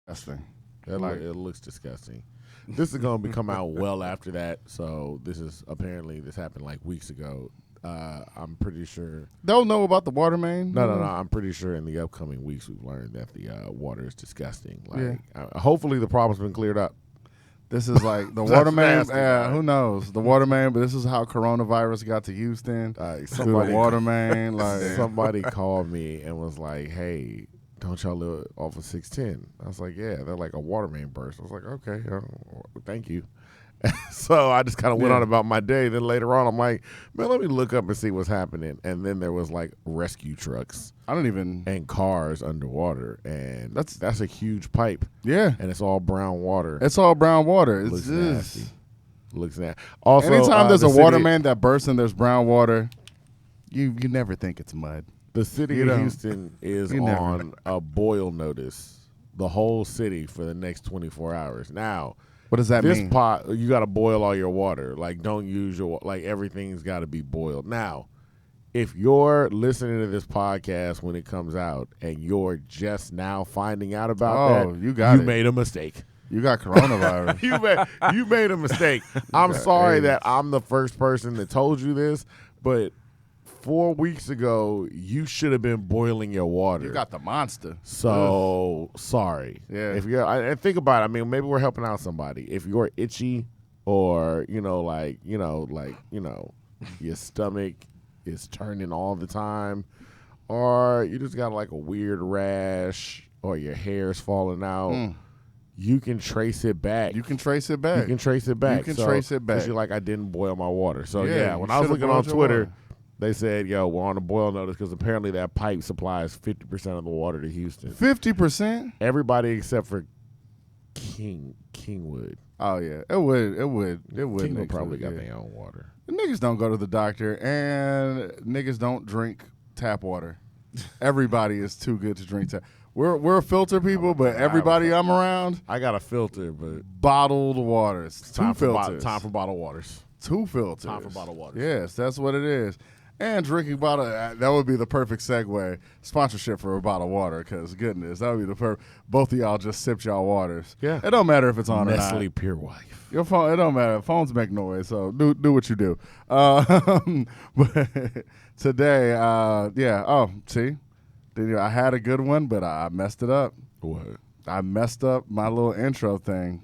Disgusting. It looks disgusting. This is going to come out well after that. So this happened like weeks ago. I'm pretty sure. They'll know about the water main. No. I'm pretty sure in the upcoming weeks we've learned that the water is disgusting. Hopefully the problem's been cleared up. This is like the water main. Nasty, who knows the water main? But this is how coronavirus got to Houston. Somebody the water main. Like somebody called me and was like, "Hey, don't y'all live off of 610?" I was like, "Yeah." They're like a water main burst. I was like, "Okay, thank you." So I just kind of went on about my day. Then later on, I'm like, man, let me look up and see what's happening. And then there was like rescue trucks. And cars underwater, and that's a huge pipe. Yeah, and it's all brown water. It's all brown water. It looks nasty. Looks nasty. Also, anytime there's a water main that bursts and there's brown water, you never think it's mud. The city of Houston is on a boil notice. The whole city for the next 24 hours. Now, what does that mean? This pot, you got to boil all your water. Like, don't use everything's got to be boiled. Now, if you're listening to this podcast when it comes out and you're just now finding out about that, you made a mistake. You got coronavirus. you made a mistake. I'm sorry that I'm the first person that told you this, but 4 weeks ago, you should have been boiling your water. You got the monster. So, sorry. Yeah. If you're, and think about it. I mean, maybe we're helping out somebody. If you're itchy or, your stomach is turning all the time, or you just got like a weird rash or your hair's falling out, you can trace it back. You can trace it back. Because you're like, I didn't boil my water. So, when I was looking on Twitter, they said, we're on a boil notice because apparently that pipe supplies 50% of the water to Houston. 50%? Everybody except for Kingwood. Oh, yeah. It would. Kingwood probably got their own water. The niggas don't go to the doctor, and niggas don't drink tap water. Everybody is too good to drink tap. We're filter people, but everybody I'm around, I got a filter, but bottled waters. Two filters. Time for bottled waters. 2 filters. Time for bottled waters. Yes, that's what it is. And drinking bottle, that would be the perfect segue. Sponsorship for a bottle of water, because goodness, that would be the perfect. Both of y'all just sipped y'all waters. Yeah. It don't matter if it's on Nestle or not. Pure Wife. Your phone, it don't matter. Phones make noise, so do what you do. But today, see? I had a good one, but I messed it up. What? I messed up my little intro thing.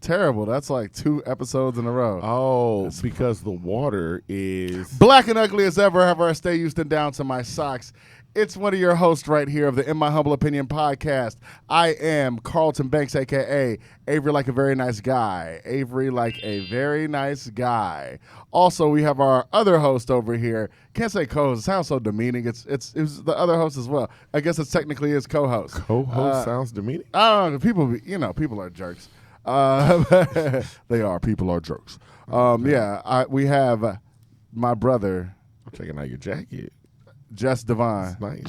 Terrible. That's like 2 episodes in a row. Oh, because the water is black and ugly as ever. However, I stay Houston down to my socks. It's one of your hosts right here of the In My Humble Opinion podcast. I am Carlton Banks, a.k.a. Avery Like a Very Nice Guy. Avery Like a Very Nice Guy. Also, we have our other host over here. Can't say co-host. It sounds so demeaning. It's the other host as well. I guess it's technically his co-host. Co-host sounds demeaning? I don't know. People are jerks. They are. People are jerks. We have my brother. I'm checking out your jacket. Jess Devine. It's nice.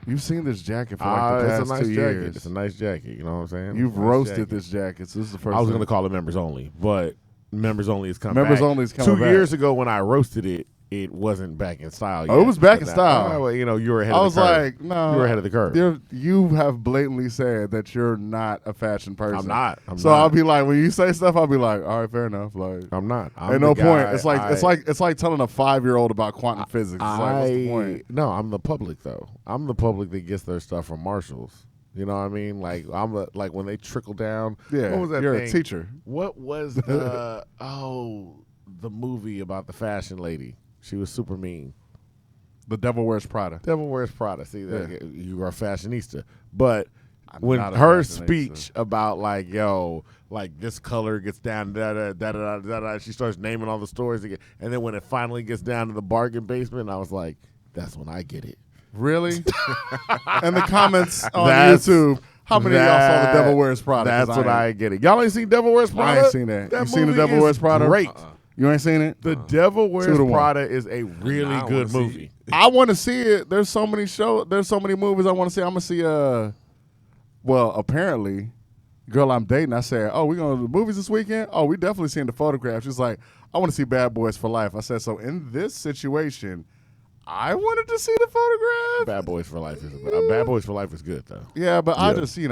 You've seen this jacket for like the past 2 years. It's a nice jacket. You know what I'm saying? You've roasted this jacket. So this is the first. I was going to call it members only, but members only is coming. Members only is coming 2 years ago when I roasted it, it wasn't back in style yet. Oh, it was back in style. You were ahead of the curve. I was like, no. You were ahead of the curve. You have blatantly said that you're not a fashion person. I'm not. I'll be like, when you say stuff, I'll be like, all right, fair enough. Like, I'm not. Ain't no point. It's like telling a 5-year-old about quantum physics. It's like, what's the point? No, I'm the public though. I'm the public that gets their stuff from Marshalls. You know what I mean? Like like when they trickle down. Yeah. What was that you're thing? a teacher. What was the the movie about the fashion lady? She was super mean. The Devil Wears Prada. Devil Wears Prada. See, you are a fashionista. But when not a her fashionista. speech about like, this color gets down, da-da-da-da-da-da, she starts naming all the stores again. And then when it finally gets down to the bargain basement, I was like, that's when I get it. Really? And the comments on YouTube, how many of y'all saw The Devil Wears Prada? That's what I get it. Y'all ain't seen Devil Wears Prada? I ain't seen that. You seen The Devil Wears Prada? Great. You ain't seen it? The Devil Wears Prada is a really good movie. I want to see it. There's so many movies I want to see. I'm going to see apparently, girl I'm dating, I said, oh, we going to the movies this weekend? Oh, we definitely seen the photograph. She's like, I want to see Bad Boys for Life. I said, so in this situation, I wanted to see the photograph. Bad Boys for Life is Bad Boys for Life is good though. Yeah, but I Yeah. just, It's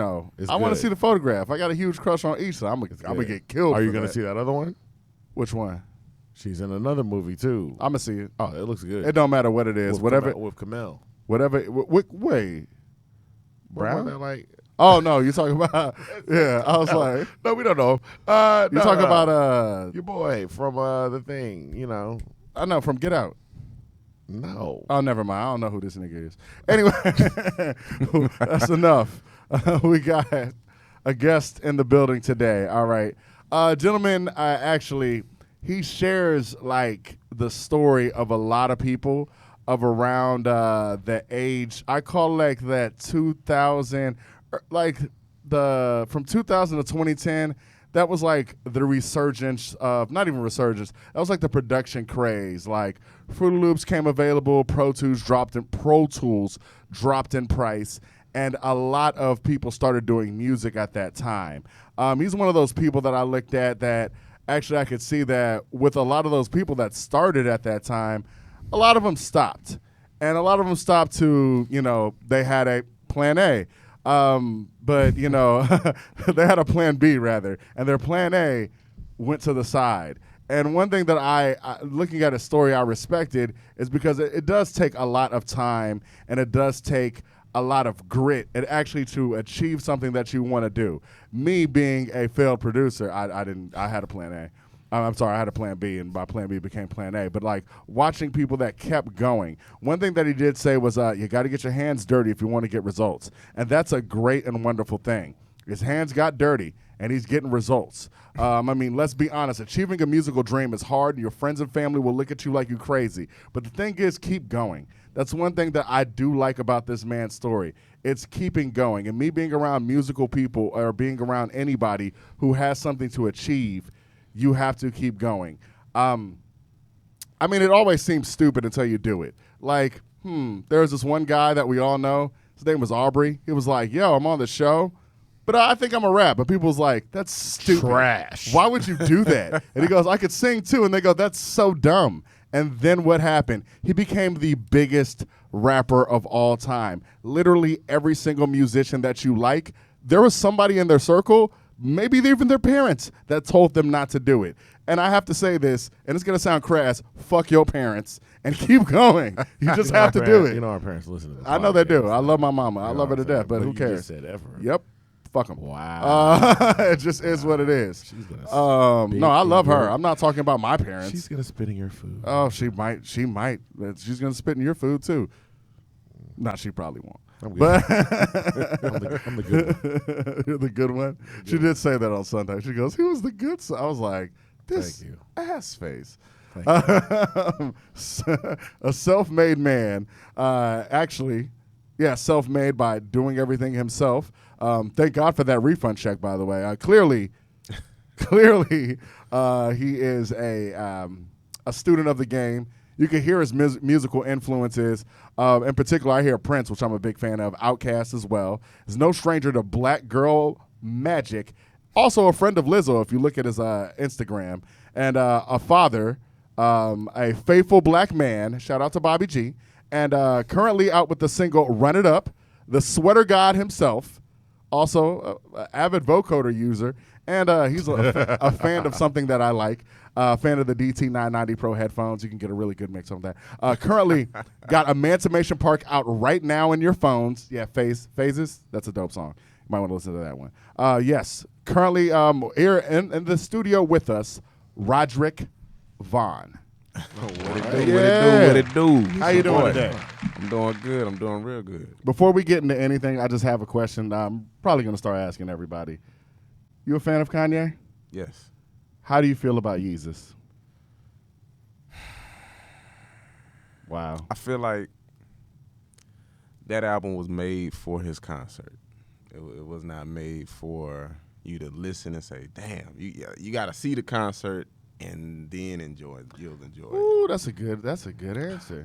I want to good. see the photograph. I got a huge crush on Issa. I'm gonna get killed. Are you for gonna that. see that other one? Which one? She's in another movie too. I'm gonna see it. Oh, it looks good. It don't matter what it is. Whatever. with Kamel. Whatever. Wait. Brown? That like? Oh no, you talking about? Yeah, I was like, No, we don't know. you talking about your boy from the thing? You know? I know from Get Out. No. Oh, never mind. I don't know who this nigga is. Anyway, that's enough. We got a guest in the building today. All right, gentlemen. Actually, he shares like the story of a lot of people of around the age. I call like that 2000, like from 2000 to 2010. That was like the resurgence of, not even resurgence, that was like the production craze. Like Fruity Loops came available, Pro Tools dropped in price, and a lot of people started doing music at that time. He's one of those people that I looked at that actually I could see that with a lot of those people that started at that time, a lot of them stopped. And a lot of them stopped to, they had a plan A. But they had a plan B rather, and their plan A went to the side. And one thing that I looking at a story I respected is because it does take a lot of time and it does take a lot of grit and actually to achieve something that you want to do. Me being a failed producer, I had a plan A. I'm sorry, I had a plan B, and my plan B became plan A. But, like, watching people that kept going, one thing that he did say was you got to get your hands dirty if you want to get results. And that's a great and wonderful thing. His hands got dirty, and he's getting results. Let's be honest. Achieving a musical dream is hard, and your friends and family will look at you like you're crazy. But the thing is, keep going. That's one thing that I do like about this man's story. It's keeping going. And me being around musical people or being around anybody who has something to achieve, you have to keep going. It always seems stupid until you do it. Like, there's this one guy that we all know. His name was Aubrey. He was like, yo, I'm on the show, but I think I'm a rap. But people was like, that's stupid. Trash. Why would you do that? And he goes, I could sing too. And they go, that's so dumb. And then what happened? He became the biggest rapper of all time. Literally every single musician that you like, there was somebody in their circle, maybe even their parents, that told them not to do it. And I have to say this, and it's going to sound crass, fuck your parents, and keep going. You just have to do it. You know our parents listen to this. I know they do. podcast. I love my mama. I You know love her what to I'm death, but saying? who You cares? just said ever. Yep. Fuck them. Wow. It just is what it is. She's gonna spit No, I in love her. your- I'm not talking about my parents. She's gonna spit in your food. Oh, she might. She might. She's going to spit in your food, too. Nah, she probably won't. I'm good. But I'm the good one. You're the good one. She did say that on Sunday. She goes, "He was the good son." I was like, "This Thank you. ass face." Thank A self-made man, self-made by doing everything himself. Thank God for that refund check, by the way. Clearly, he is a student of the game. You can hear his musical influences. In particular, I hear Prince, which I'm a big fan of, Outkast as well. He's no stranger to Black Girl Magic. Also a friend of Lizzo, if you look at his Instagram. And a father, a faithful black man. Shout out to Bobby G. And currently out with the single Run It Up, the sweater god himself. Also an avid vocoder user. And he's a fan of something that I like. Fan of the DT990 Pro headphones. You can get a really good mix of that. Currently got Emancipation Park out right now in your phones. Yeah, Phases. That's a dope song. You might want to listen to that one. Yes, currently here in the studio with us, Roderick Vonn. What it do? How you doing today? I'm doing good. I'm doing real good. Before we get into anything, I just have a question. I'm probably going to start asking everybody. You a fan of Kanye? Yes. How do you feel about Yeezus? Wow. I feel like that album was made for his concert. It was not made for you to listen and say, damn, you got to see the concert and then you'll enjoy it. Ooh, that's a good answer.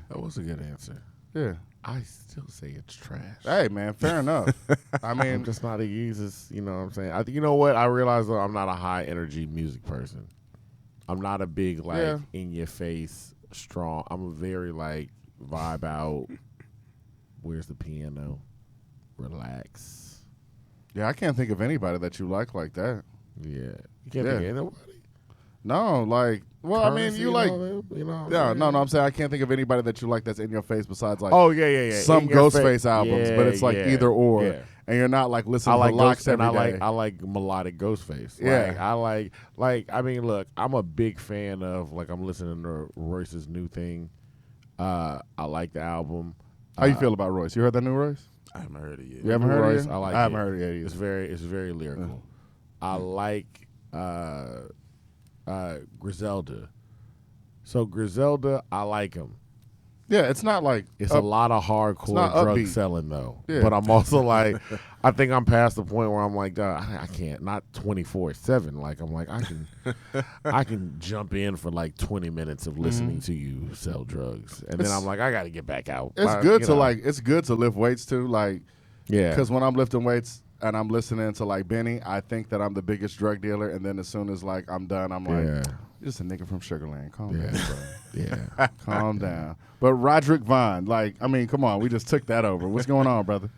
That was a good answer. Yeah. I still say it's trash. Hey, man, fair enough. I I'm mean, just not a Yeezus, you know what I'm saying? You know what? I realize though, I'm not a high energy music person. I'm not a big, in your face, strong. I'm a very, vibe out. Where's the piano? Relax. Yeah, I can't think of anybody that you like that. Yeah. You can't think of anybody? No, like, well, I mean, Currency you and like, all that, you know what I'm yeah, saying? no, I'm saying I can't think of anybody that you like that's in your face besides like Oh, yeah. some In your Ghostface albums, but it's like either or, Yeah. and you're not like I listening like to Locks and every day. I like melodic Ghostface. Yeah. I mean, look, I'm a big fan of I'm listening to Royce's new thing. I like the album. How you feel about Royce? You heard that new Royce? I haven't heard it yet. You haven't New heard Royce, it yet? I like I haven't it. heard it yet either. It's very lyrical. I like Griselda. So Griselda, I like him. Yeah, it's not like It's a lot of hardcore not drug upbeat. selling though. Yeah. But I'm also like, I think I'm past the point where I'm like, I can't, not 24/7. Like I'm like, I can jump in for like 20 minutes of listening to you sell drugs, and then I'm like, I got to get back out. it's good to it's good to lift weights too, like, yeah, because when I'm lifting weights and I'm listening to like Benny, I think that I'm the biggest drug dealer, and then as soon as like I'm done, I'm like, yeah, you're just a nigga from Sugarland. Calm yeah, down, bro. yeah. Calm down. But Roderick Vonn, like, I mean, come on, we just took that over. What's going on, brother?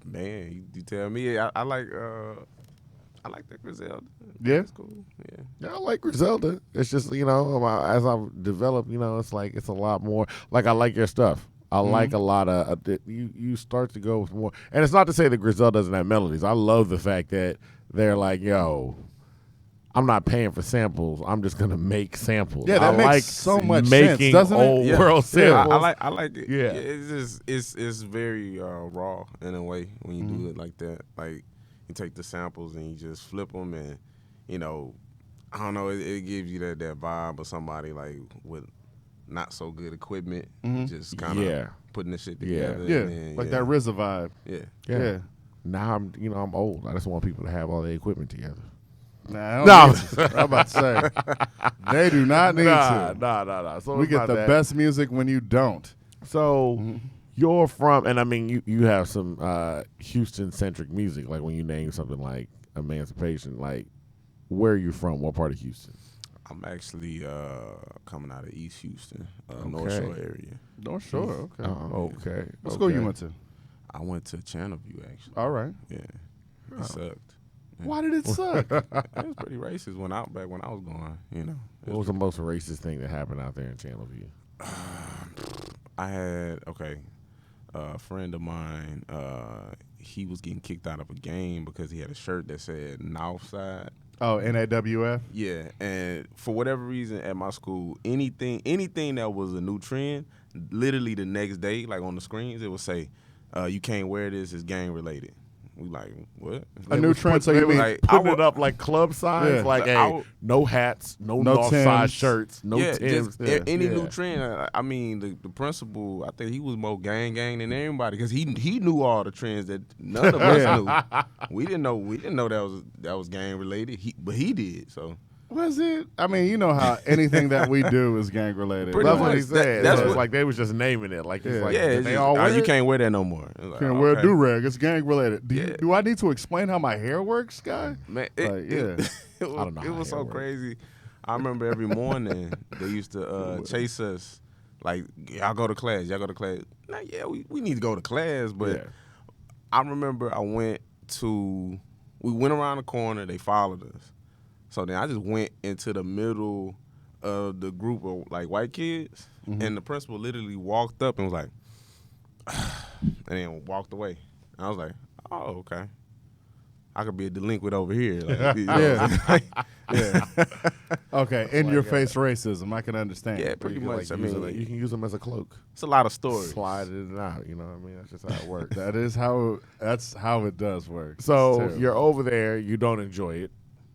Man, you tell me. I like the Griselda. Yeah? That's cool. Yeah. Yeah, I like Griselda. It's just, as I've developed, it's like it's a lot more. Like I like your stuff. I like a lot of you start to go with more. And it's not to say that Griselda doesn't have melodies. I love the fact that they're like, yo, I'm not paying for samples. I'm just gonna make samples. Yeah, that I makes like so much making sense, doesn't it? old Yeah. world Yeah, samples. I like it. Yeah. It's just it's very raw in a way when you do it like that. Like you take the samples and you just flip them, and I don't know. It gives you that vibe of somebody like with not so good equipment, just kind of putting the shit together. Yeah, and then, like that RZA vibe. Yeah. Yeah. Now I'm old. I just want people to have all the equipment together. Nah, I don't No. need to. I'm about to say, they do not need to. Nah. So We it's get not the that. best music when you don't. So you're from, and I mean, you have some Houston-centric music, like when you name something like Emancipation, like where are you from? What part of Houston? I'm actually coming out of East Houston, North Shore area. North Shore, okay. Oh, okay. What school you went to? I went to Channelview actually. All right. Yeah, it sucked. Why did it suck? It was pretty racist back when I was going. What was the most racist thing that happened out there in Channelview? I had a friend of mine. He was getting kicked out of a game because he had a shirt that said North Side. Oh, NAWF? Yeah, and for whatever reason at my school, anything that was a new trend, literally the next day, like on the screens, it would say, "You can't wear this; it's gang related." We like, what? A new trend, so you mean like, Putting it up like club signs, Yeah. like, hey, no hats, no North Side Timbs. shirts, no Timbs. just any new Yeah. trend. I mean, the principal, I think he was more gang than everybody because he knew all the trends that none of us knew. We didn't know that was gang related. But he did. So Was it? I mean, you know how anything that we do is gang related. Pretty That's much. what he said. That's So it's what- like they was just naming it. Like, it's Yeah. like, yeah, did it's they just, all wear you it? can't wear that no more. It's like, Can't wear a okay. do-rag. It's gang related. Yeah. Do I need to explain how my hair works, guy? Man, Like, yeah. it was, I don't know it how was so hair works. crazy. I remember every morning they used to chase us, like, y'all go to class. Nah, yeah, we need to go to class, but Yeah. I remember we went around the corner, they followed us. So then I just went into the middle of the group of like white kids, and the principal literally walked up and was like, and then walked away. And I was like, oh, okay. I could be a delinquent over here. Like, Yeah. Yeah. Okay, in your face racism. I can understand. Yeah, pretty You can, much. like, I use mean, it, you can use them as a cloak. it's a lot of stories. Slide it in and out. You know what I mean? That's just how it works. That's how it does work. So It's terrible. you're over there. You don't enjoy it.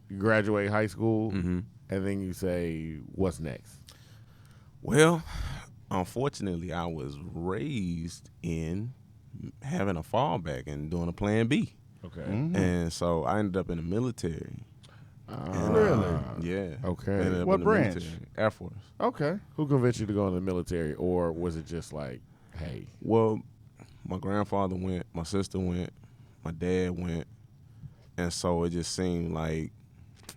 You graduate high school, Mhm. and then you say, "What's next?" Well, unfortunately, I was raised in having a fallback and doing a plan B. Okay. And so I ended up in the military. And, Really? Yeah. Okay. Ended up What in the branch? military. Air Force. Okay. Who convinced you to go in the military, or was it just like, "Hey"? Well, my grandfather went, my sister went, my dad went, and so it just seemed like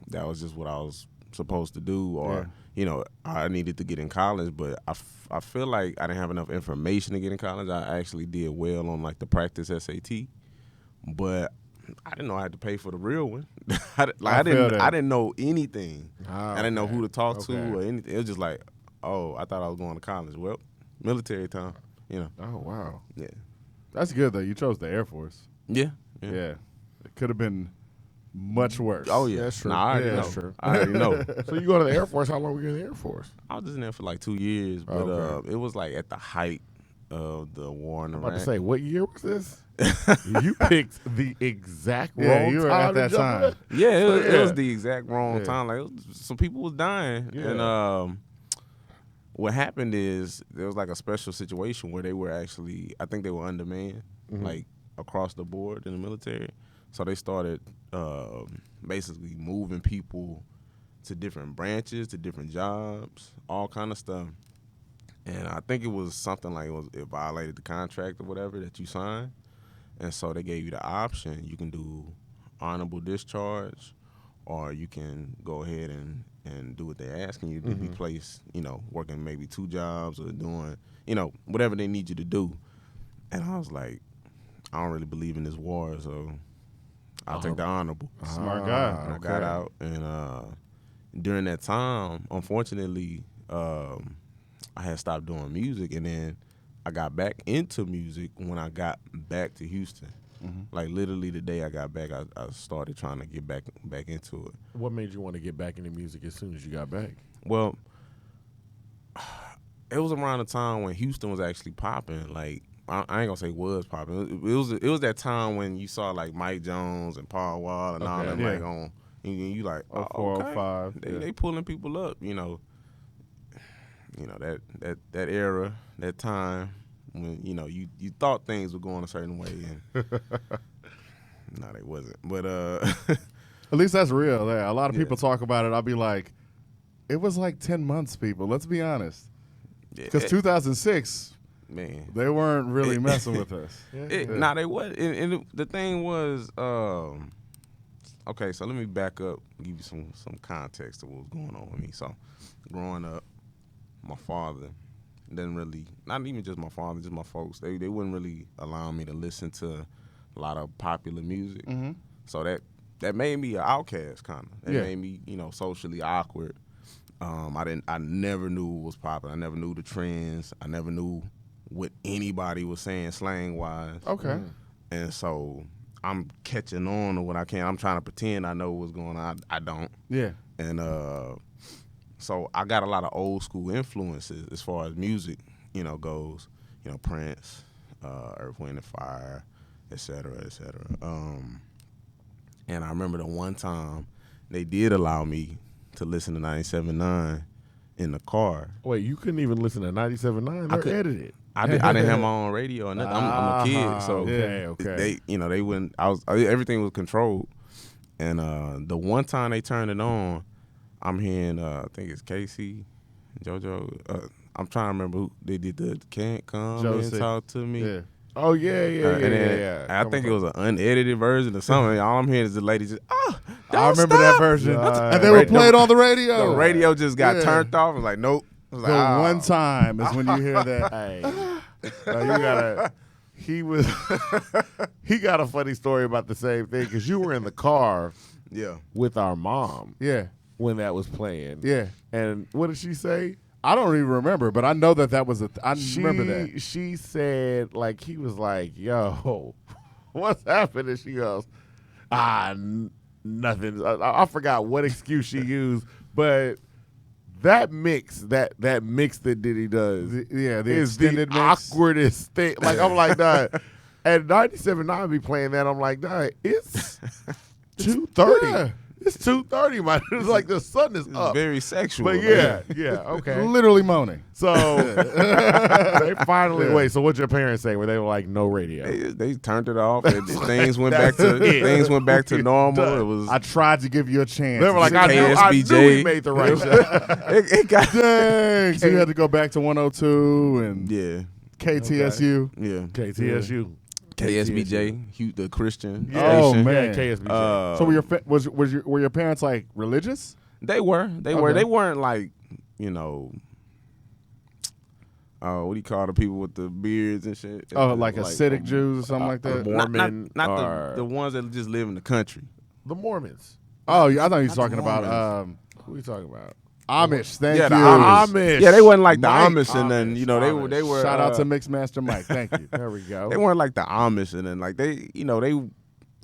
that was just what I was supposed to do, or I needed to get in college, but I feel like I didn't have enough information to get in college. I actually did well on like the practice SAT, but I didn't know I had to pay for the real one. I didn't know anything. I didn't know who to talk to or anything. It was just like, oh, I thought I was going to college. Well, military time, Oh, wow. Yeah. That's good though. You chose the Air Force. Yeah. Yeah. It could have been much worse. Oh yeah, That's true. Nah, I already know. That's true. I already know. So you go to the Air Force. How long were you in the Air Force? I was just in there for like 2 years, but it was like at the height of the war in I'm Iraq. about to say, what year was this? You picked the exact wrong Yeah, you were time at that to jump time. in. Yeah, it So, was the exact wrong time. Like some people was dying, and what happened is there was like a special situation where they were actually, I think they were undermanned, like across the board in the military. So they started basically moving people to different branches, to different jobs, all kind of stuff. And I think it was something like it violated the contract or whatever that you signed. And so they gave you the option. You can do honorable discharge, or you can go ahead and do what they're asking you to be placed, working maybe 2 jobs or doing, whatever they need you to do. And I was like, I don't really believe in this war, so I'll take the honorable. Smart guy. And I got out, and during that time, unfortunately, I had stopped doing music, and then I got back into music when I got back to Houston. Like literally the day I got back, I started trying to get back into it. What made you want to get back into music as soon as you got back? Well, it was around the time when Houston was actually popping. Like I ain't gonna say was popping. It was that time when you saw like Mike Jones and Paul Wall and all them like on. And you like 04, 05. They pulling people up. That era, that time when you thought things were going a certain way, and no, they wasn't. But At least that's real. Yeah. A lot of people talk about it. I'll be like, it was like 10 months, people. Let's be honest. Because 2006, man, they weren't really messing with us. Nah, they was. And the thing was, okay, so let me back up, give you some context to what was going on with me. So, growing up, my father didn't really, not even just my father, just my folks, they wouldn't really allow me to listen to a lot of popular music. So that made me an outcast, kind of. It made me, socially awkward. I never knew what was popular. I never knew the trends. I never knew what anybody was saying slang wise. Okay. And so I'm catching on to what I can. I'm trying to pretend I know what's going on. I don't. Yeah. And so I got a lot of old school influences as far as music, goes. Prince, Earth, Wind and Fire, et cetera, et cetera. And I remember the one time they did allow me to listen to 97.9 in the car. Wait, you couldn't even listen to 97.9? They're edited. I didn't have my own radio or nothing. I'm a kid, so okay. they wouldn't. Everything was controlled. And the one time they turned it on, I'm hearing I think it's Casey, JoJo. I'm trying to remember who they did the Can't Come and Talk to Me. Yeah. Oh yeah. I think it was an unedited version or something. All I'm hearing is the lady just I remember that version. Right. And they were played on the radio. The radio just got turned off. I was like, nope. I was The like, one time is when you hear that. Hey, you gotta. He got a funny story about the same thing because you were in the car, with our mom, when that was playing, And what did she say? I don't even remember, but I know that was I remember that. She said, like, he was like, yo, what's happening? She goes, nothing. I forgot what excuse she used, but that mix that Diddy does, the is extended the mix. awkwardest thing. Like, I'm like, nah. And 97.9 be playing that. I'm like, nah, it's 2:30. Yeah. It's 2:30, man. It's like the sun is up. very sexual. But okay. Literally moaning. So they finally wait. So what'd your parents say? Were they like no radio? They turned it off. Things went back to normal. It was. I tried to give you a chance. They were like, I knew we made the right shot. it got dang. So you had to go back to 102 and KTSU. Yeah. KTSU. KSBJ, the Christian Oh station. man, KSBJ. so were your parents like religious? They were. They weren't like, you know, what do you call the people with the beards and shit? Oh, like Hasidic Jews or something like that? Mormon. Not the ones that just live in the country. The Mormons. Oh, yeah, I thought you were talking about Who are you talking about? Amish. Thank Yeah, you. the Amish. Yeah, they wasn't like the Mike, Amish, and then you know they were. Shout out to Mixmaster Mike. Thank you. There we go. They weren't like the Amish, and then like they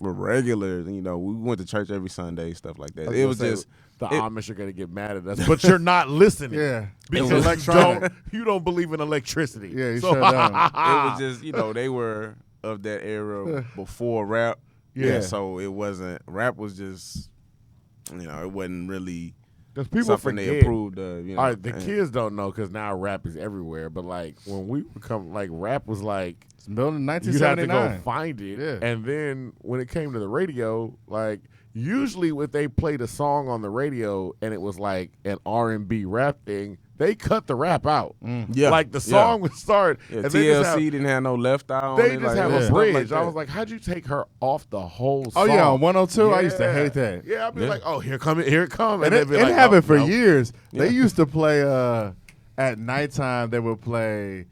were regulars, and we went to church every Sunday, stuff like that. It was just the Amish are gonna get mad at us, but you're not listening. Yeah, because electronic. you don't believe in electricity. Yeah, you sure don't. It was just they were of that era before rap. Yeah. So it wasn't rap was just it wasn't really because people something forget. they approved of. All right, the kids don't know because now rap is everywhere. But like when we become like rap was like it's built in you had to 1979. go find it, Yeah. and then when it came to the radio, like usually if they played a song on the radio and it was like an R&B rap thing, they cut the rap out. Yeah, like the song would start. Yeah, and TLC didn't have no left eye on They it. just like, have stuff a bridge. like I that. was like, how'd you take her off the whole Oh song? yeah, on 102, I used to hate that. Yeah, I'd be Yeah. like, oh, here it come. And they'd it be like, happened for no. years. Yeah. They used to play at nighttime. They would play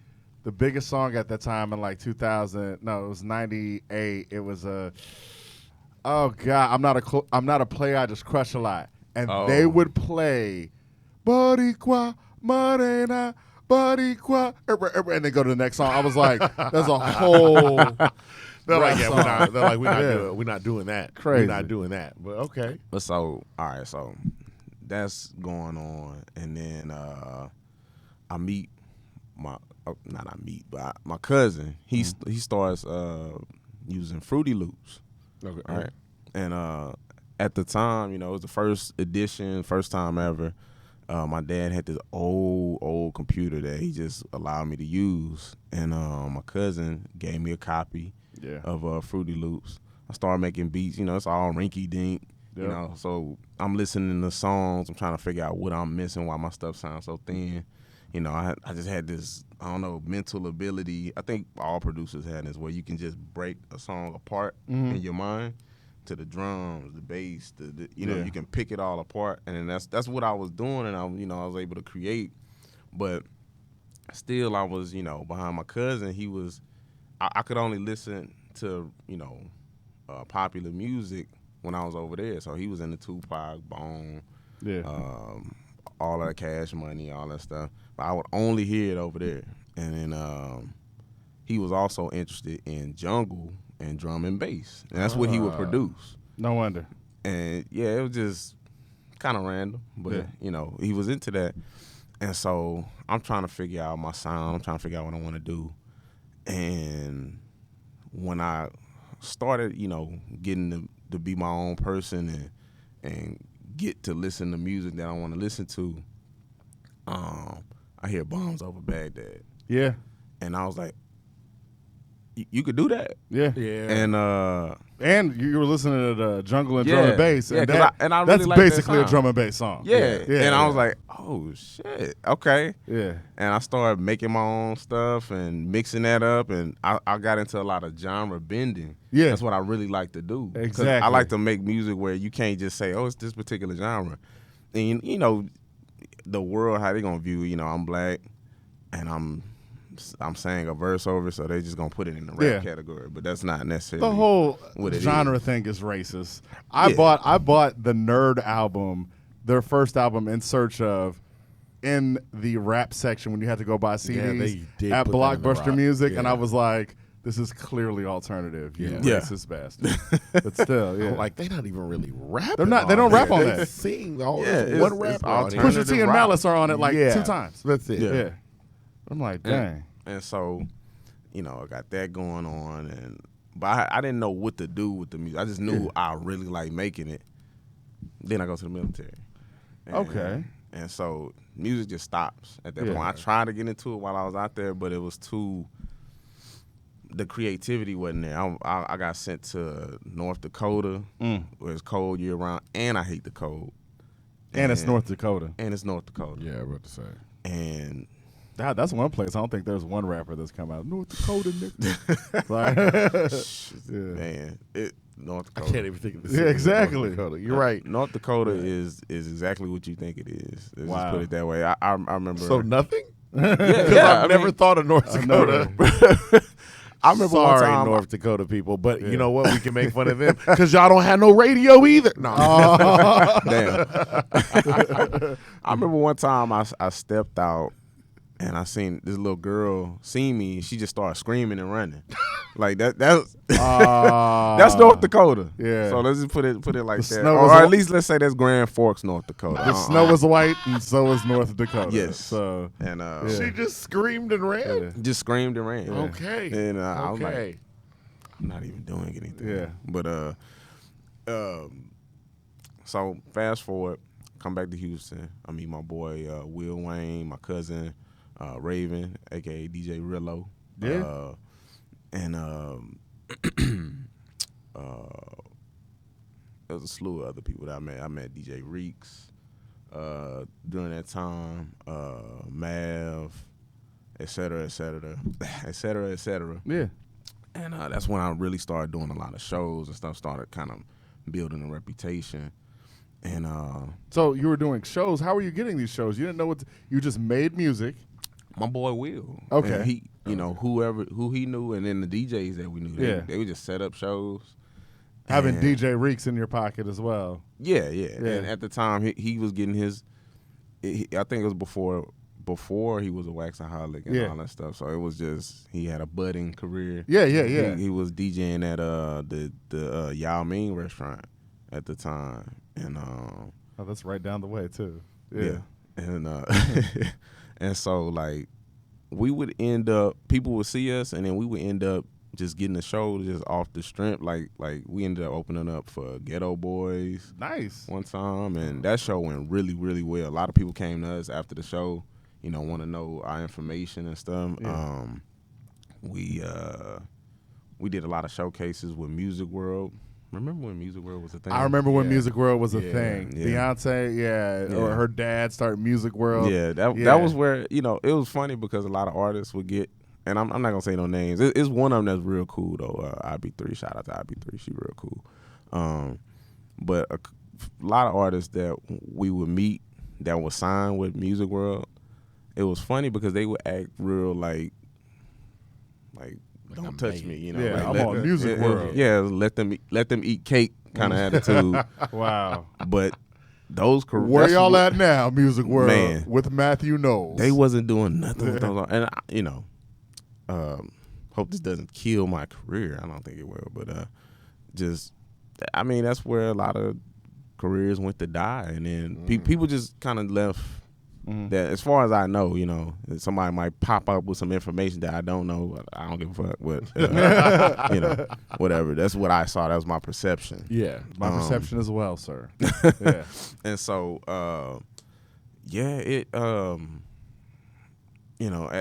the biggest song at that time in like 2000. No, it was 98. It was oh god, I'm not a player. I just crush a lot. And they would play Boricua Morena. Boricua, and they go to the next song. I was like, there's a whole. They're like, rap yeah, song. we're not doing that. Crazy. We're not doing that. But okay. But so all right, so that's going on, and then I meet my my cousin. He starts using Fruity Loops. Okay. All right, and at the time, it was the first edition, first time ever. My dad had this old computer that he just allowed me to use, and my cousin gave me a copy of Fruity Loops. I started making beats. It's all rinky dink. So I'm listening to songs. I'm trying to figure out what I'm missing, why my stuff sounds so thin. I just had this, I don't know, mental ability. I think all producers had this, where you can just break a song apart in your mind to the drums, the bass, you can pick it all apart, and then that's what I was doing, and I was able to create. But still, I was behind my cousin. He was, I could only listen to popular music when I was over there. So he was in the Tupac, Bone, all of that Cash Money, all that stuff. But I would only hear it over there. And then he was also interested in jungle and drum and bass. And that's what he would produce. No wonder. And it was just kind of random. But, he was into that. And so I'm trying to figure out my sound. I'm trying to figure out what I want to do. And when I started, getting to be my own person and get to listen to music that I want to listen to, I hear Bombs Over Baghdad. Yeah. And I was like, you could do that. Yeah. Yeah. And you were listening to the jungle and drum and bass. Yeah, and I really that's like that basically a sound. drum and bass song. Yeah. And I was like, oh, shit. Okay. Yeah. And I started making my own stuff and mixing that up. And I got into a lot of genre bending. Yeah. That's what I really like to do. 'Cause Exactly. I like to make music where you can't just say, oh, it's this particular genre. And, the world, how they going to view, I'm black and I'm saying a verse over, so they just gonna put it in the rap category, but that's not necessarily the whole what it genre is. thing is racist. I bought the Nerd album, their first album, In Search Of, in the rap section when you had to go buy CDs they did at put that in the Blockbuster rock. Music, and Yeah. I was like, this is clearly alternative. You Yeah. racist bastard. But still, yeah. Like they not even really rapping. They're not- they on don't rap there. on They that. Sing all Yeah, this it's- one it's rapper on it. alternative. Pusha T and rock. Malice are on it like Yeah. 2 times. That's it. Yeah. I'm like, dang. And so, I got that going on, but I didn't know what to do with the music. I just knew I really like making it. Then I go to the military. And, Okay. And so music just stops at that Yeah. point. I tried to get into it while I was out there, but it was the creativity wasn't there. I got sent to North Dakota, where it's cold year round, and I hate the cold. And it's North Dakota. And it's North Dakota. Yeah, I was about to say. And That's one place. I don't think there's one rapper that's come out. North Dakota, nigga. Man, North I Dakota. can't even think of the Yeah, city of exactly. North Dakota. You're right. North Dakota is exactly what you think it is. Let's just put it that way. I remember. So nothing? Yeah, I've never thought of North Dakota. I remember one Sorry, time. North Dakota people, but you know what? We can make fun of them because y'all don't have no radio either. No. Damn. I remember one time I stepped out and I seen this little girl see me. She just started screaming and running. Like that's North Dakota. Yeah. So let's just put it like that, snow or was at least let's say that's Grand Forks, North Dakota. The snow is white, and so is North Dakota. Yes. So And She just screamed and ran. just screamed and ran. Okay. And I was like, Okay. I'm not even doing anything. Yeah. But so fast forward, come back to Houston. I meet my boy Will Wayne, my cousin Raven, aka DJ Rillo. Yeah. And there was a slew of other people that I met. I met DJ Reeks during that time, Mav, et cetera, et cetera, et cetera, et cetera. yeah. And that's when I really started doing a lot of shows and stuff, started kind of building a reputation. And So you were doing shows. How were you getting these shows? You didn't know what you just made music. my boy Will. Okay. And he, who he knew, and then the DJs that we knew, they would just set up shows. Having And- DJ Reeks in your pocket as well. Yeah. Yeah. And at the time, he was getting his. I think it was before he was a waxaholic and all that stuff. So it was just he had a budding career. Yeah. He was DJing at the Yao Ming restaurant at the time, and Oh, that's right down the way too. yeah. And and so like we would end up, people would see us, and then we would end up just getting the show just off the strength. Like we ended up opening up for Ghetto Boys Nice. one time, and that show went really, really well. A lot of people came to us after the show, want to know our information and stuff. Yeah. We did a lot of showcases with Music World. Remember when Music World was a thing? I remember when Yeah. Music World was a Yeah. thing. Yeah. Beyonce, or Yeah. her dad started Music World. Yeah, that was where, it was funny because a lot of artists would get, and I'm not going to say no names. It's one of them that's real cool, though. IB3, shout out to IB3. She real cool. But a lot of artists that we would meet that was signed with Music World, it was funny because they would act real like don't I'm touch made. me, Yeah, like, I'm let- on Music World. Yeah, let them eat cake kind of attitude. Wow. But those Where that's y'all what- at now, Music World? Man. With Matthew Knowles. They wasn't doing nothing with those, and hope this doesn't kill my career. I don't think it will, but that's where a lot of careers went to die, and then people just kind of left. That, as far as I know, somebody might pop up with some information that I don't know. I don't give a fuck. But whatever. That's what I saw. That was my perception. Yeah, my perception as well, sir. Yeah. And so, it,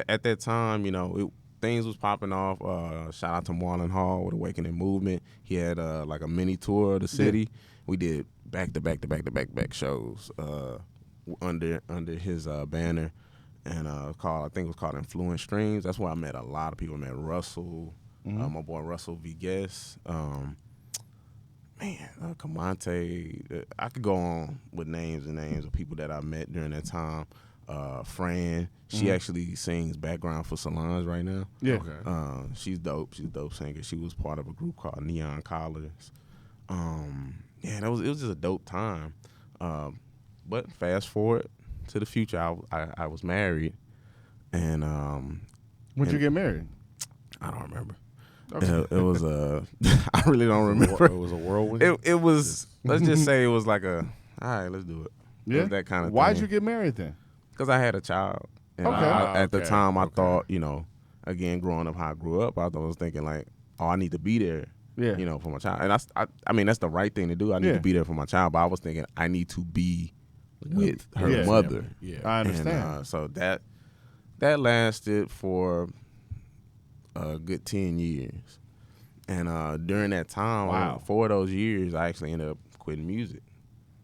at that time, things was popping off. Shout out to Marlon Hall with Awakening Movement. He had like a mini tour of the city. We did back shows under his banner, and I think it was called Influence Streams. That's where I met a lot of people. I met Russell, my boy Russell V. Guest. Camonte. I could go on with names of people that I met during that time. Fran, she actually sings background for Solange right now. Yeah. Okay. She's dope. She's a dope singer. She was part of a group called Neon Collars. It was just a dope time. But fast forward to the future, I was married, and When'd you get married? I don't remember. Okay. It was I really don't remember. It was a whirlwind. It was, let's just say it was like all right, let's do it. It Yeah. was that kind of Why'd thing. you get married then? Because I had a child. And Okay. at the Okay. time, I thought, again, growing up how I grew up, I was thinking like, oh, I need to be there, Yeah. for my child. And I mean, that's the right thing to do. I need Yeah. to be there for my child. But I was thinking I need to be with her Yeah. mother. Yeah. I understand. And, so that lasted for a good 10 years. And during that time, Wow. 4 of those years, I actually ended up quitting music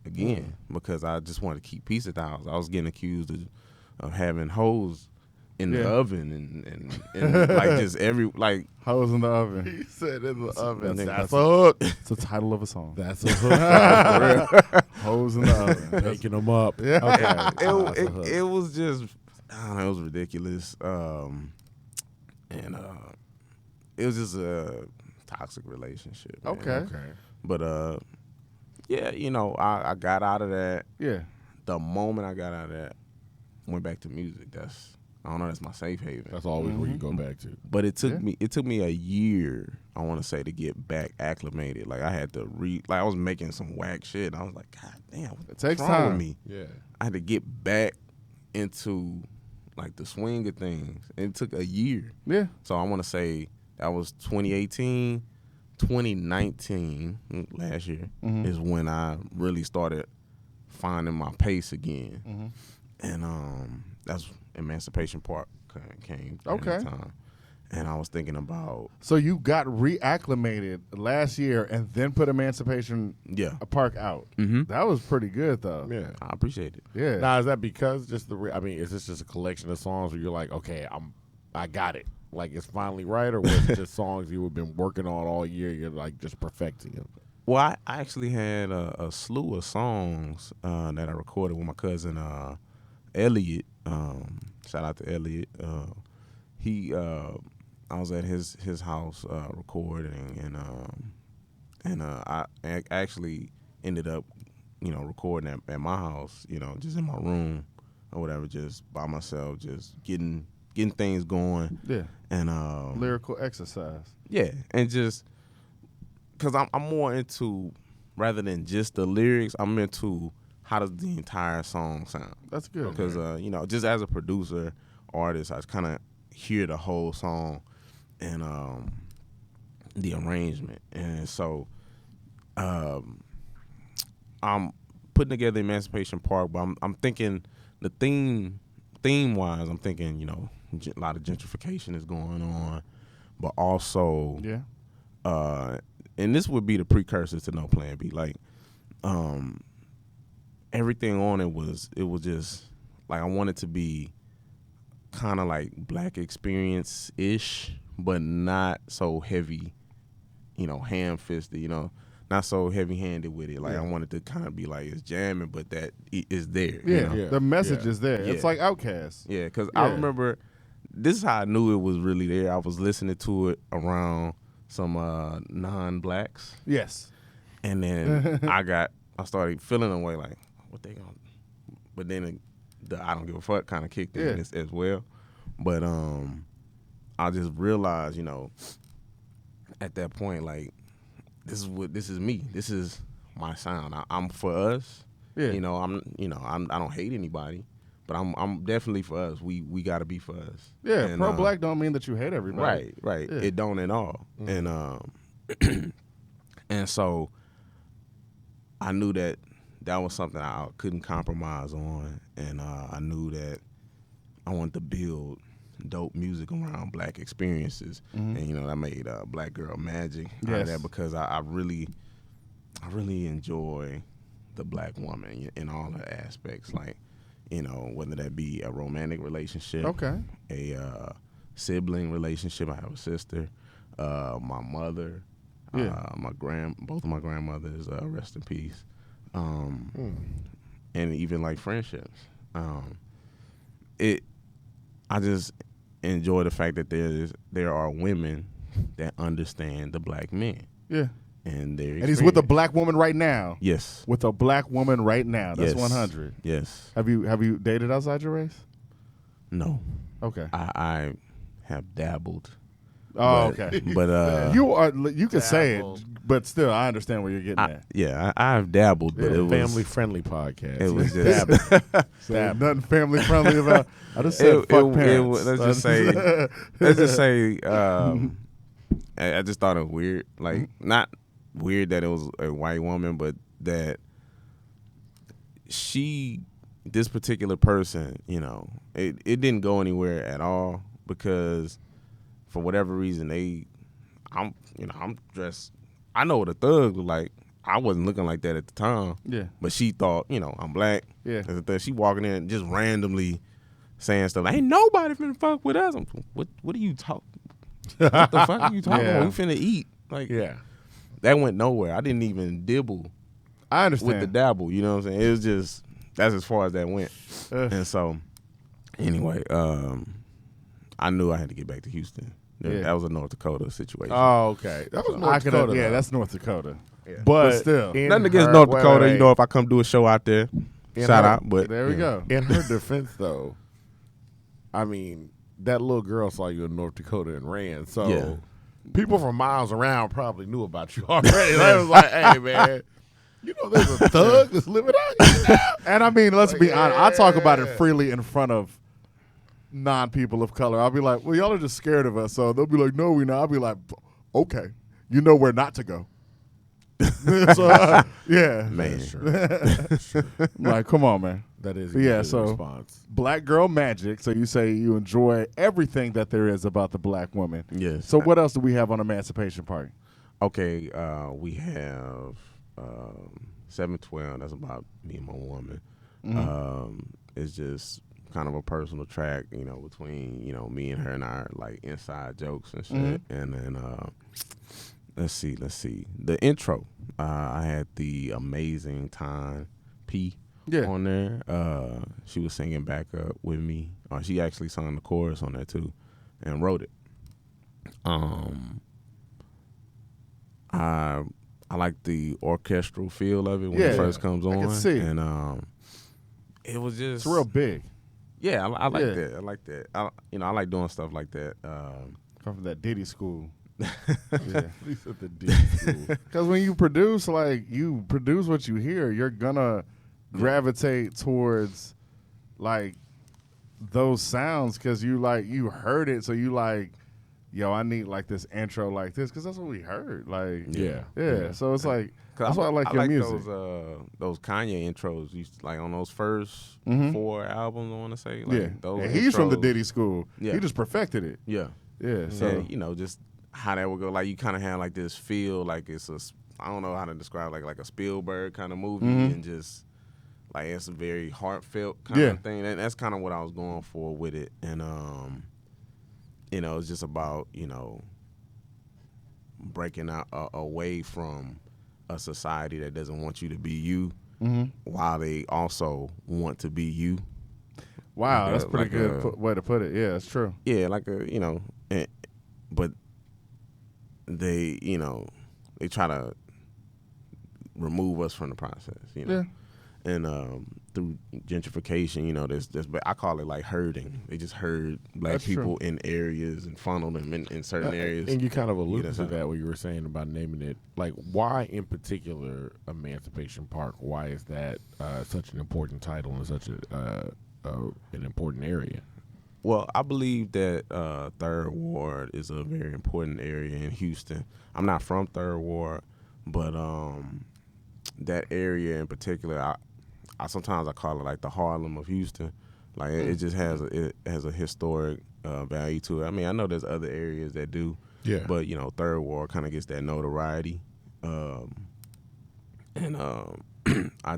again because I just wanted to keep peace at the house. I was getting accused of having hoes in the oven and like just Hoes in the oven. He said in the oven. That's That's a hook. It's the title of a song. That's a hook. Hoes in the oven. Making them up. Yeah. Okay. It was just, I don't know, it was ridiculous. And it was just a toxic relationship. Man. Okay. But yeah, you know, I got out of that. Yeah. The moment I got out of that, went back to music. I don't know, that's my safe haven. That's always where you go back to. But it took me a year, I want to say, to get back acclimated. Like I had to I was making some whack shit. I was like, God damn, what's takes wrong time. with me? Yeah. I had to get back into like the swing of things. And it took a year. Yeah. So I want to say that was 2018, 2019, last year, is when I really started finding my pace again. And that's Emancipation Park came during that time. And I was thinking about... So you got reacclimated last year and then put Emancipation Park out. That was pretty good, though. Yeah. I appreciate it. Yeah. Now, is that because just is this just a collection of songs where you're like, okay, I got it, like it's finally right, or was it just songs you have been working on all year? You're like just perfecting them. Well, I actually had a slew of songs that I recorded with my cousin Elliot. Shout out to Elliot. I was at his house recording, and I actually ended up, you know, recording at my house, you know, just in my room or whatever, just by myself, just getting things going. Yeah. And lyrical exercise. Yeah, and just because I'm more into, rather than just the lyrics, I'm into how does the entire song sound. That's good. Because you know, just as a producer, artist, I kind of hear the whole song and the arrangement, and so I'm putting together Emancipation Park, but I'm thinking the theme wise, I'm thinking, you know, a lot of gentrification is going on, but also and this would be the precursor to No Plan B. Like everything on it was just like I wanted to be kind of like Black experience ish, but not so heavy, you know, ham-fisted, you know, not so heavy-handed with it. Like I wanted to kind of be like it's jamming, but that is there. Yeah, you know? the message is there. Yeah. It's like Outkast. Yeah, because I remember this is how I knew it was really there. I was listening to it around some non-Blacks. Yes. And then I started feeling a way like, what they gonna? But then the I don't give a fuck kind of kicked in as well. But I just realized, you know, at that point, like this is me. This is my sound. I'm for us. Yeah. You know, I don't hate anybody, but I'm definitely for us. We got to be for us. Yeah. And, Pro-Black don't mean that you hate everybody. Right. Yeah. It don't at all. And and so I knew that was something I couldn't compromise on, and I knew that I wanted to build dope music around Black experiences, and you know, I made Black Girl Magic out of that because I really enjoy the Black woman in all her aspects, like, you know, whether that be a romantic relationship, a sibling relationship. I have a sister, my mother, both of my grandmothers, rest in peace. And even like friendships. I just enjoy the fact that there are women that understand the Black men. Yeah. And he's with a Black woman right now. Yes. With a Black woman right now. That's 100. Yes. Have you dated outside your race? No. Okay. I have dabbled. Oh, okay. But you can say it, but still, I understand where you're getting at. Yeah, I've dabbled, but it was family-friendly podcast. It was just nothing family friendly about. I just said fuck parents. Let's just say. I just thought it was weird. Like not weird that it was a white woman, but that this particular person, you know, it didn't go anywhere at all because for whatever reason I'm dressed. I know what a thug look like. I wasn't looking like that at the time. Yeah. But she thought, you know, I'm Black. Yeah. She walking in just randomly saying stuff like, ain't nobody finna fuck with us. What are you talking? What the fuck are you talking about? We finna eat. Like, that went nowhere. I didn't even dibble. I understand. With the dabble, you know what I'm saying? It was just, that's as far as that went. And so, anyway, I knew I had to get back to Houston. That was a North Dakota situation. Oh, okay. That was North Dakota. Yeah, that's North Dakota. Yeah. But still. Nothing against North Dakota. You know, if I come do a show out there, shout out. But there we go. In her defense, though, I mean, that little girl saw you in North Dakota and ran. So people from miles around probably knew about you already. They was like, hey, man, you know there's a thug that's living out here now. And I mean, let's be honest. I talk about it freely in front of non-people of color. I'll be like, well, y'all are just scared of us. So they'll be like, no, we not. I'll be like, okay, you know where not to go. So, yeah. Man. Sure. Like, come on, man. That is a so response. Black girl magic. So you say you enjoy everything that there is about the black woman. Yes. So what else do we have on Emancipation Park? Okay, we have 712. That's about me and my woman. It's just kind of a personal track, you know, between, you know, me and her and our like inside jokes and shit. And then let's see. The intro. I had the amazing Time P on there. She was singing backup with me. She actually sung the chorus on there too and wrote it. I like the orchestral feel of it when it first comes on. I can see. And it was just, it's real big. Yeah, I like that. I like that. I like doing stuff like that. Come from that Diddy school. He's at the Diddy school. Because when you produce, like, you produce what you hear, you're gonna gravitate towards like those sounds because you heard it, so you like, yo, I need like this intro like this because that's what we heard. Like, yeah. So it's like that's why I like your music. Those Kanye intros, like on those first 4 albums, I want to say. Like, those he's intros, from the Diddy school. Yeah. He just perfected it. Yeah. So and, you know, just how that would go. Like, you kind of have like this feel like it's I don't know how to describe, like a Spielberg kind of movie, and just like it's a very heartfelt kind of thing. And that's kind of what I was going for with it. And you know, it's just about, you know, breaking out away from a society that doesn't want you to be you, while they also want to be you. Wow, like that's pretty good way to put it. Yeah, that's true. Yeah, like you know, but they, you know, they try to remove us from the process, you know. And through gentrification, you know, there's I call it like herding. They just herd black people in areas and funnel them in certain areas. And you kind of alluded to that when you were saying about naming it. Like, why in particular Emancipation Park? Why is that such an important title and such an important area? Well, I believe that Third Ward is a very important area in Houston. I'm not from Third Ward, but that area in particular, I sometimes I call it like the Harlem of Houston. Like it just has a historic value to it. I mean, I know there's other areas that do, but you know, Third Ward kind of gets that notoriety. I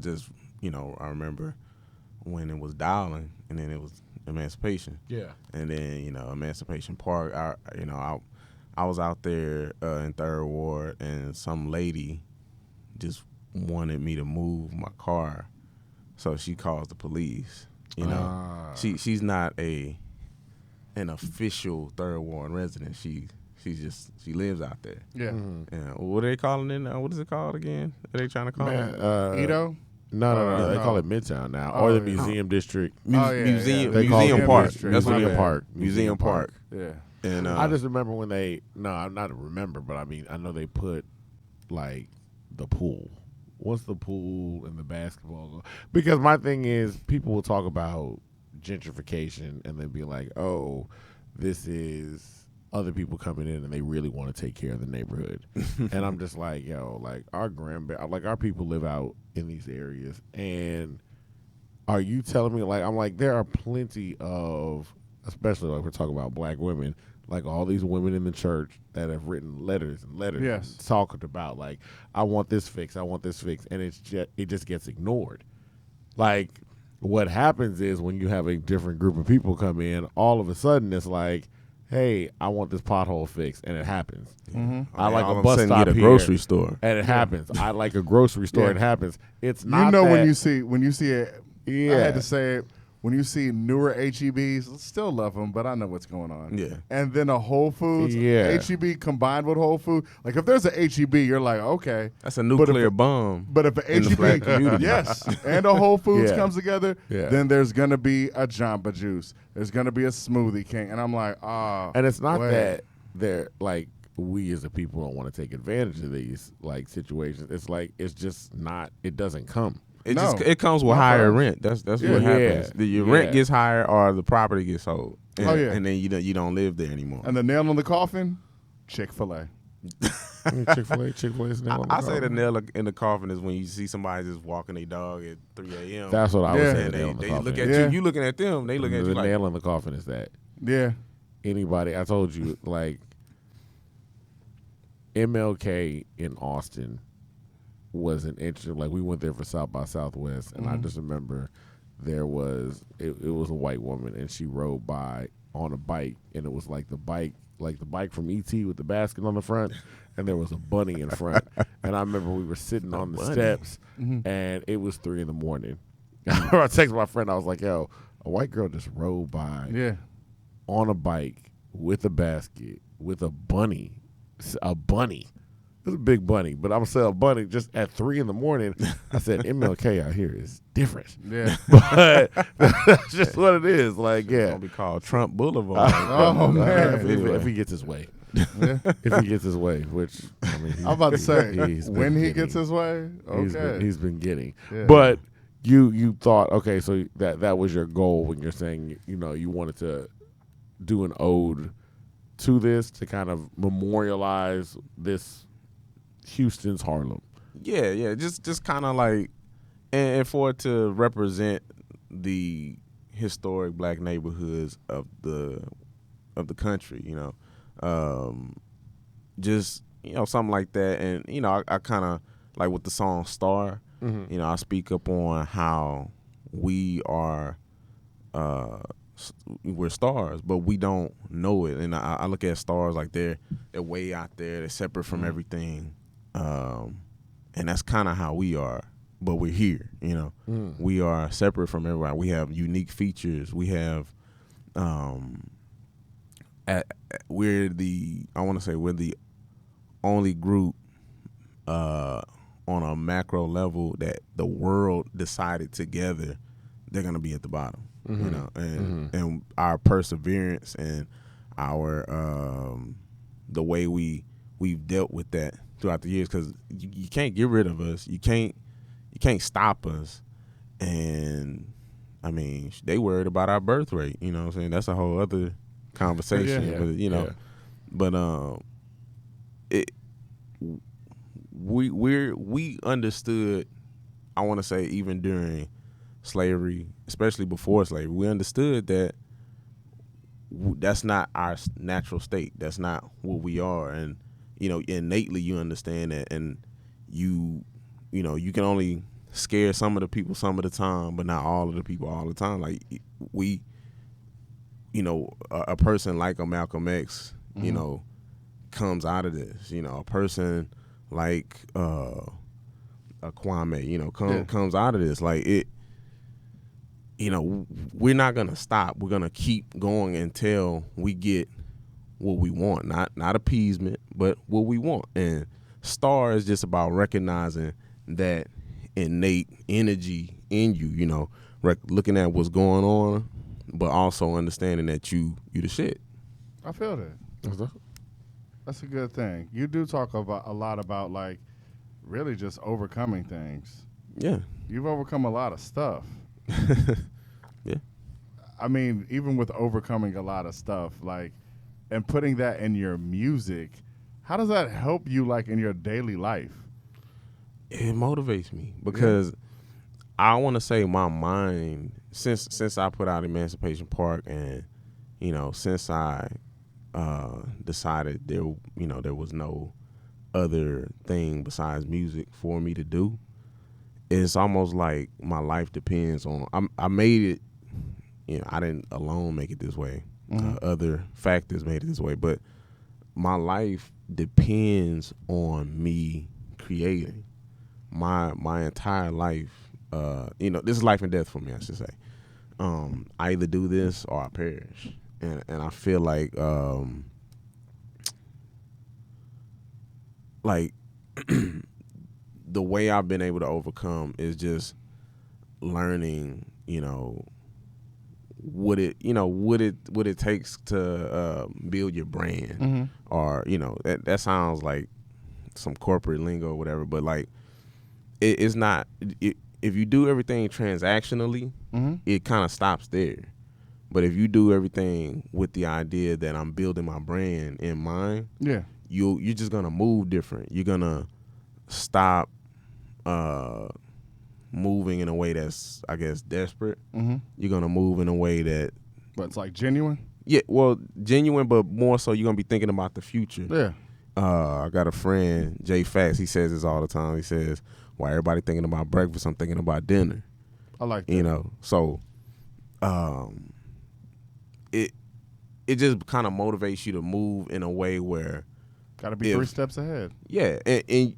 just, you know, I remember when it was Dowling, and then it was Emancipation. Yeah. And then, you know, Emancipation Park. I was out there in Third Ward, and some lady just wanted me to move my car. So she calls the police. You know, she's not an official Third Ward resident. She lives out there. Yeah. What are they calling it now? What is it called again? Are they trying to call it? Edo? No. They call it Midtown now, or the Museum District. Museum Park. Park. That's Museum Park. Museum Park. Yeah. And I just remember when I'm not remember, but I mean, I know they put like the pool. What's the pool and the basketball? Because my thing is, people will talk about gentrification and then be like, oh, this is other people coming in and they really want to take care of the neighborhood. And I'm just like, yo, like our people live out in these areas. And are you telling me, like, I'm like, there are plenty of, especially like we're talking about black women, like all these women in the church that have written letters and letters talking about, like, I want this fixed, and it just gets ignored. Like, what happens is when you have a different group of people come in, all of a sudden it's like, hey, I want this pothole fixed, and it happens. I like all a of bus sudden stop get a here, grocery store. and it happens. I like a grocery store, Yeah. and it happens. It's not You know that, when you see it. Yeah. I had to say it. When you see newer HEBs, still love them, but I know what's going on. Yeah. And then a Whole Foods, Yeah. HEB combined with Whole Food. Like if there's a HEB, you're like, okay. That's a nuclear if- bomb. But if an in the black HEB, community. yes, and a Whole Foods Yeah. comes together, Yeah. then there's gonna be a Jamba Juice. There's gonna be a Smoothie King, and I'm like, And it's not wait. that they're like we as a people don't want to take advantage of these like situations. It's like it's just not. It doesn't come. It comes with Not higher for us. rent. That's Yeah. what Yeah. happens. Your rent Yeah. gets higher or the property gets sold. And, Oh, yeah. and then you don't live there anymore. And the nail in the coffin, Chick-fil-A. Chick-fil-A's nail on I the say the coffin. nail in the coffin is when you see somebody just walking their dog at 3 a.m. That's what I Yeah. was saying. and The nail in the they coffin. look at Yeah. you looking at them, they looking at the you like, nail in the coffin is that Yeah. anybody. I told you like MLK in Austin was an interesting. Like we went there for South by Southwest, and I just remember there was it was a white woman, and she rode by on a bike, and it was like the bike from ET with the basket on the front, and there was a bunny in front. And I remember we were sitting on the bunny. steps, and it was 3 a.m. I texted my friend. I was like, "Yo, a white girl just rode by Yeah. on a bike with a basket with a bunny, a bunny." It was a big bunny, but I'm gonna say a bunny just at 3 a.m. I said MLK out here is different, Yeah. but that's just what it is. Like, it's yeah, gonna be called Trump Boulevard. Oh, man. if he gets his way, if he gets his way, which I mean, I'm about to say, he's been when he getting. gets his way, okay. He's been getting, Yeah. but you thought, okay, so that was your goal when you're saying you wanted to do an ode to this to kind of memorialize this Houston's Harlem. Yeah, just kind of like, and for it to represent the historic black neighborhoods of the country, just something like that, and I kind of like with the song Star, I speak up on how we are, we're stars, but we don't know it, and I look at stars like they're way out there, they're separate from everything. And that's kind of how we are, but we're here, We are separate from everybody. We have unique features. We have, we're the only group, on a macro level that the world decided together they're gonna be at the bottom, and our perseverance and our, the way we've dealt with that throughout the years, because you can't get rid of us. You can't stop us. And I mean, they worried about our birth rate. You know what I'm saying? That's a whole other conversation. Yeah. But we understood. I want to say even during slavery, especially before slavery, we understood that that's not our natural state. That's not what we are. And innately you understand that, and you can only scare some of the people some of the time, but not all of the people all the time. Like we, a person like a Malcolm X, comes out of this. A person like a Kwame, comes out of this. Like it. We're not gonna stop. We're gonna keep going until we get what we want, not appeasement, but what we want. And Star is just about recognizing that innate energy in you, looking at what's going on, but also understanding that you the shit. I feel that. That's a good thing. You do talk about a lot about like really just overcoming things. Yeah. You've overcome a lot of stuff. Yeah. I mean, even with overcoming a lot of stuff, like, and putting that in your music, how does that help you, like, in your daily life? It motivates me because I want to say my mind, since I put out Emancipation Park, and since I decided there was no other thing besides music for me to do, it's almost like my life depends on. I made it. I didn't alone make it this way. Other factors made it this way, but my life depends on me creating. My entire life, this is life and death for me, I should say. I either do this or I perish, and I feel like the way I've been able to overcome is just learning, what it takes to build your brand, or that sounds like some corporate lingo or whatever, but like it's not. If you do everything transactionally, it kind of stops there. But if you do everything with the idea that I'm building my brand in mind, you're just gonna move different. You're gonna stop moving in a way that's, I guess, desperate. You're gonna move in a way that, but it's like genuine. Yeah, well, genuine, but more so you're gonna be thinking about the future. Yeah. I got a friend, Jay Fax. He says this all the time. He says, "While everybody thinking about breakfast, I'm thinking about dinner." I like that. So, it just kind of motivates you to move in a way where got to be 3 steps ahead. Yeah, and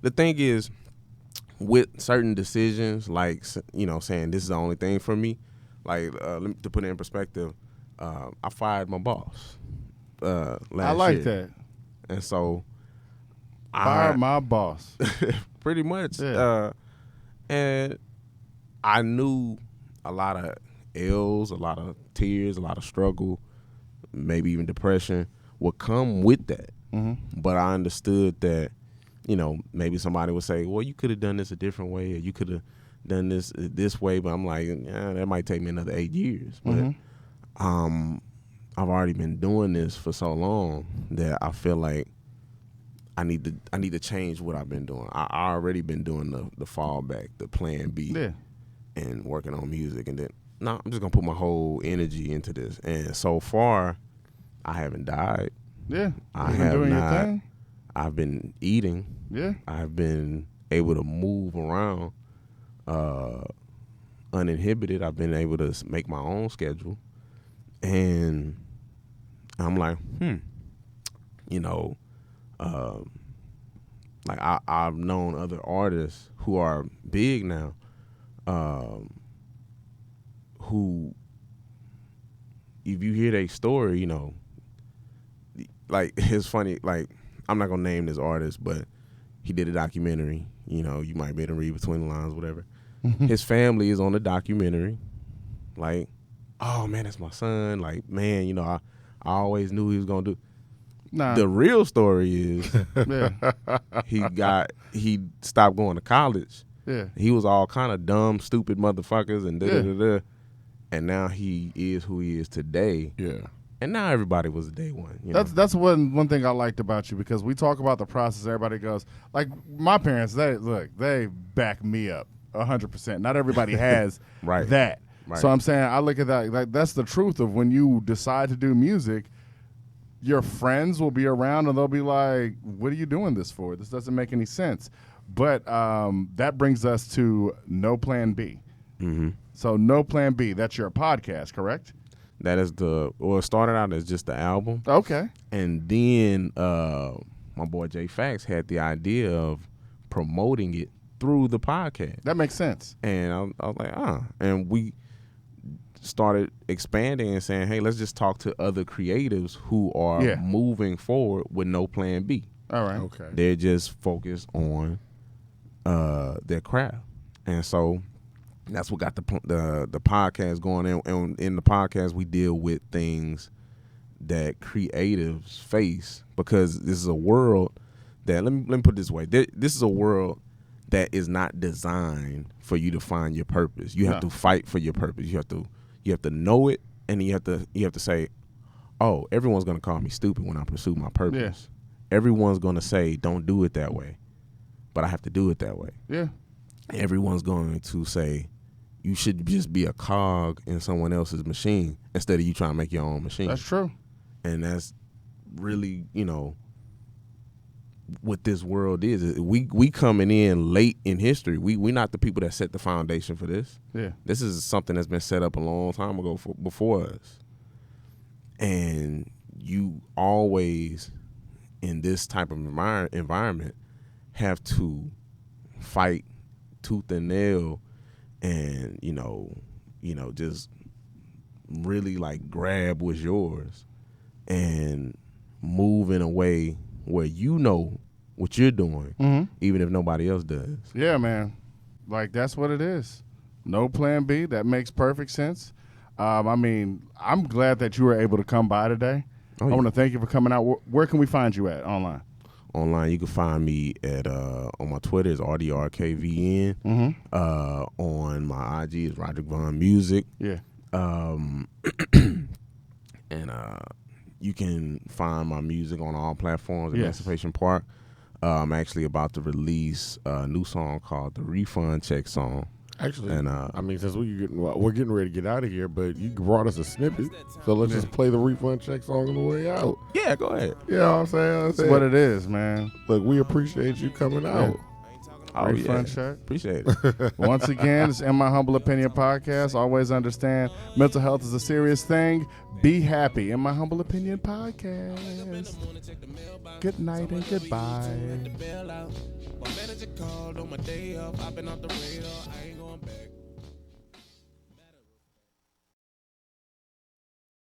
the thing is, with certain decisions, like saying this is the only thing for me, like to put it in perspective, I fired my boss last year. I like that. And so Fire my boss. Pretty much. Yeah. And I knew a lot of L's, a lot of tears, a lot of struggle, maybe even depression would come with that. But I understood that, maybe somebody would say, well, you could have done this a different way, or you could have done this way. But I'm like, that might take me another 8 years. But I've already been doing this for so long that I feel like I need to change what I've been doing. I already been doing the fallback, the plan B, and working on music. And then, I'm just going to put my whole energy into this. And so far, I haven't died. Yeah. I have have doing not. Your thing. I've been eating. Yeah. I've been able to move around uninhibited. I've been able to make my own schedule. And I'm like, like I've known other artists who are big now, who, if you hear their story, like it's funny, like I'm not gonna name this artist, but he did a documentary, you might be able to read between the lines, whatever. His family is on the documentary, like, oh man, that's my son, like, man, I always knew he was gonna do. Nah. The real story is he stopped going to college. Yeah. He was all kind of dumb, stupid motherfuckers and da-da-da-da. And now he is who he is today. Yeah. And now everybody was day one. That's one thing I liked about you, because we talk about the process. Everybody goes, like my parents, they back me up 100%. Not everybody has that. Right. So I'm saying, I look at that, like that's the truth of when you decide to do music, your friends will be around and they'll be like, what are you doing this for? This doesn't make any sense. But that brings us to No Plan B. So No Plan B, that's your podcast, correct? That is it started out as just the album. Okay. And then my boy Jay Fax had the idea of promoting it through the podcast. That makes sense. And I was like, And we started expanding and saying, hey, let's just talk to other creatives who are moving forward with no plan B. All right. Okay. They're just focused on their craft. And so that's what got the podcast going. And in the podcast, we deal with things that creatives face, because this is a world that, let me put it this way. This is a world that is not designed for you to find your purpose. You have to fight for your purpose. You have to know it, and you have to say, oh, everyone's gonna call me stupid when I pursue my purpose. Yeah. Everyone's gonna say, don't do it that way, but I have to do it that way. Yeah. Everyone's going to say, you should just be a cog in someone else's machine instead of you trying to make your own machine. That's true. And that's really, what this world is. We coming in late in history. We not the people that set the foundation for this. Yeah. This is something that's been set up a long time ago before us. And you always, in this type of environment, have to fight tooth and nail, and just really like grab what's yours and move in a way where you know what you're doing, even if nobody else does. Yeah, man. Like, that's what it is. No plan B. That makes perfect sense. I mean, I'm glad that you were able to come by today. I want to thank you for coming out. Where can we find you at online? Online, you can find me at on my Twitter is RDRKVN. On my IG is Roderick Vonn Music. Yeah. And you can find my music on all platforms. Yes. Emancipation Park. I'm actually about to release a new song called the Refund Check Song. Actually, and I mean, since we're getting ready to get out of here, but you brought us a snippet, so let's just play the Refund Check Song on the way out. Yeah, go ahead. You know what I'm saying? That's what it is, man. Look, we appreciate you coming out. Refund check. Appreciate it. Once again, it's In My Humble Opinion podcast. Always understand mental health is a serious thing. Be happy. In My Humble Opinion podcast. Good night and goodbye. My manager called on my day off. I've been off the radar. I ain't going back.